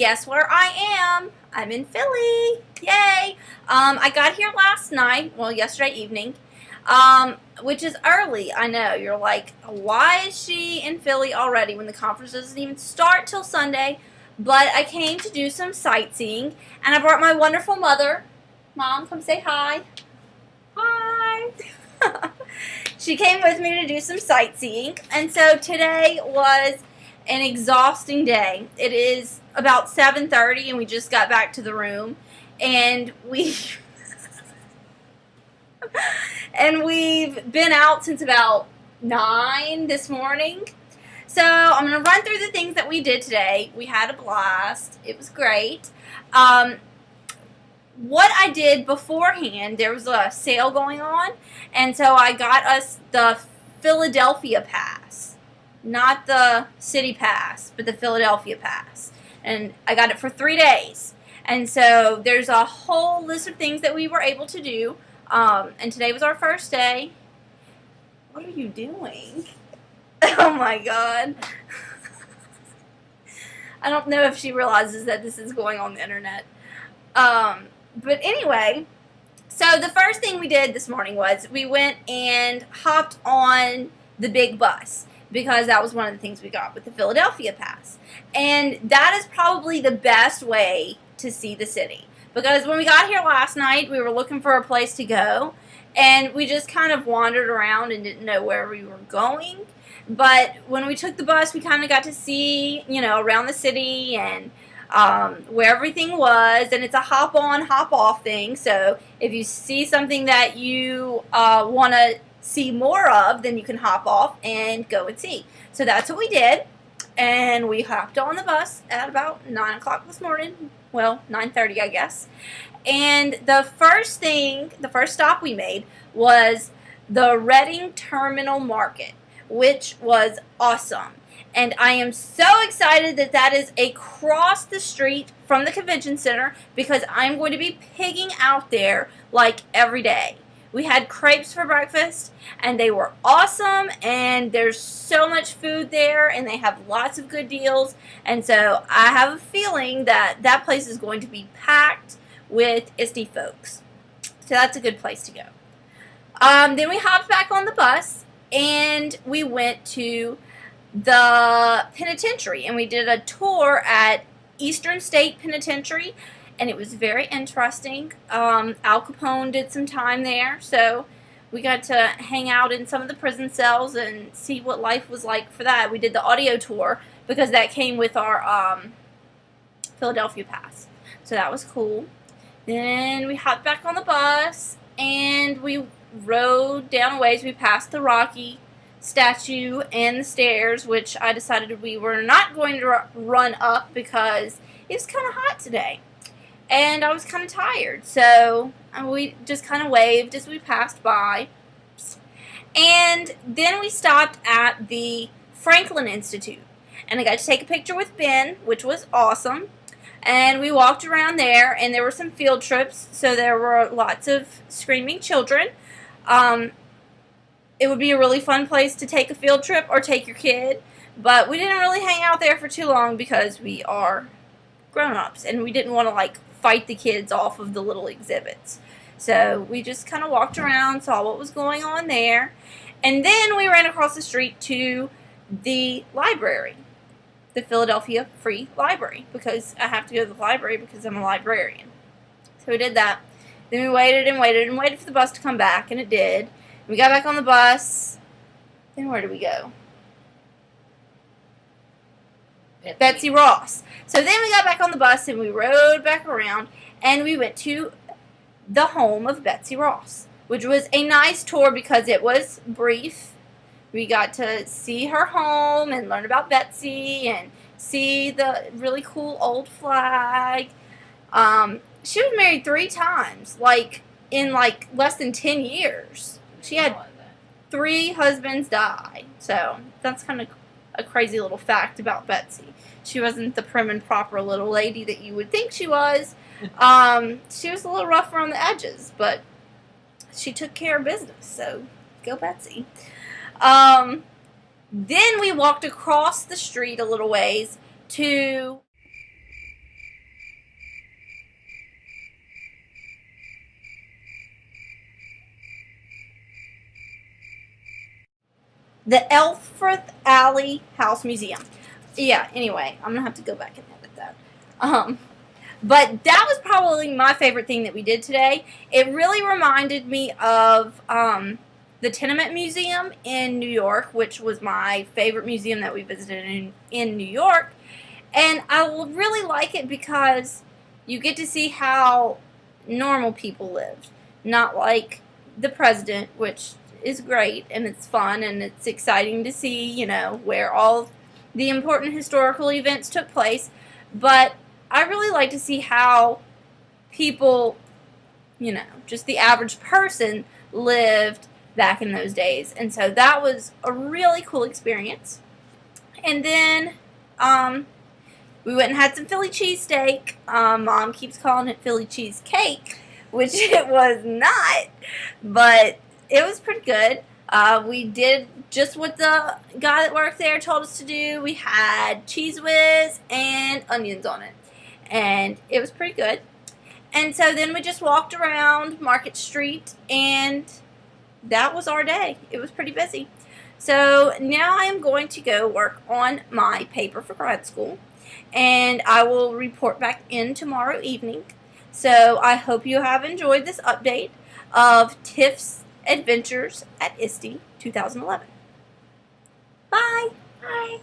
guess where I am? I'm in Philly. Yay! I got here last night, well, yesterday evening, which is early. I know. You're like, why is she in Philly already when the conference doesn't even start till Sunday? But I came to do some sightseeing, and I brought my wonderful mother. Mom, come say hi. Hi. She came with me to do some sightseeing, and so today was an exhausting day. It is about 7:30, and we just got back to the room, and we've been out since about 9 this morning. So I'm going to run through the things that we did today. We had a blast. It was great. What I did beforehand, there was a sale going on, and so I got us the Philadelphia pass. Not the city pass, but the Philadelphia pass. And I got it for 3 days. And so there's a whole list of things that we were able to do. And today was our first day. What are you doing? Oh my God. I don't know if she realizes that this is going on the internet. But anyway, so the first thing we did this morning was we went and hopped on the big bus, because that was one of the things we got with the Philadelphia pass. And that is probably the best way to see the city. Because when we got here last night, we were looking for a place to go, and we just kind of wandered around and didn't know where we were going. But when we took the bus, we kind of got to see, around the city and where everything was, and it's a hop-on, hop-off thing. So if you see something that you want to see more of, then you can hop off and go and see. So that's what we did, and we hopped on the bus at about 9 o'clock this morning. Well, 9:30, I guess. And the first stop we made was the Reading Terminal Market, which was awesome. And I am so excited that that is across the street from the convention center, because I'm going to be pigging out there like every day. We had crepes for breakfast, and they were awesome, and there's so much food there, and they have lots of good deals. And so I have a feeling that that place is going to be packed with ISTE folks. So that's a good place to go. Then we hopped back on the bus, and we went to the penitentiary, and we did a tour at Eastern State Penitentiary, and it was very interesting. Al Capone did some time there, so we got to hang out in some of the prison cells and see what life was like for that. We did the audio tour because that came with our Philadelphia pass, so that was cool. Then we hopped back on the bus, and we rode down a ways. We passed the Rocky statue and the stairs, which I decided we were not going to run up because it was kind of hot today, and I was kind of tired, so we just kind of waved as we passed by. And then we stopped at the Franklin Institute, and I got to take a picture with Ben, which was awesome. And we walked around there, and there were some field trips, so there were lots of screaming children. It would be a really fun place to take a field trip or take your kid, but we didn't really hang out there for too long because we are grown-ups, and we didn't want to fight the kids off of the little exhibits. So we just kind of walked around, saw what was going on there, and then we ran across the street to the library, the Philadelphia Free Library, because I have to go to the library because I'm a librarian. So we did that. Then we waited and waited and waited for the bus to come back, and it did. We got back on the bus. Then where did we go? Betsy Ross. So then we got back on the bus, and we rode back around, and we went to the home of Betsy Ross, which was a nice tour because it was brief. We got to see her home and learn about Betsy and see the really cool old flag. She was married 3 times, in less than 10 years. She had 3 husbands die. So that's kind of a crazy little fact about Betsy. She wasn't the prim and proper little lady that you would think she was. She was a little rough around the edges, but she took care of business. So go Betsy. Then we walked across the street a little ways to the Elfrith Alley House Museum. Yeah, anyway, I'm going to have to go back and edit that. But that was probably my favorite thing that we did today. It really reminded me of the Tenement Museum in New York, which was my favorite museum that we visited in New York. And I really like it because you get to see how normal people lived. Not like the president, which is great and it's fun and it's exciting to see, you know, where all the important historical events took place. But I really like to see how people, you know, just the average person lived back in those days. And so that was a really cool experience. And then we went and had some Philly cheesesteak. Mom keeps calling it Philly cheesecake, which it was not, but it was pretty good. We did just what the guy that worked there told us to do. We had Cheese Whiz and onions on it, and it was pretty good. And so then we just walked around Market Street, and that was our day. It was pretty busy. So now I am going to go work on my paper for grad school, and I will report back in tomorrow evening. So I hope you have enjoyed this update of Tiff's Adventures at ISTE 2011. Bye! Bye!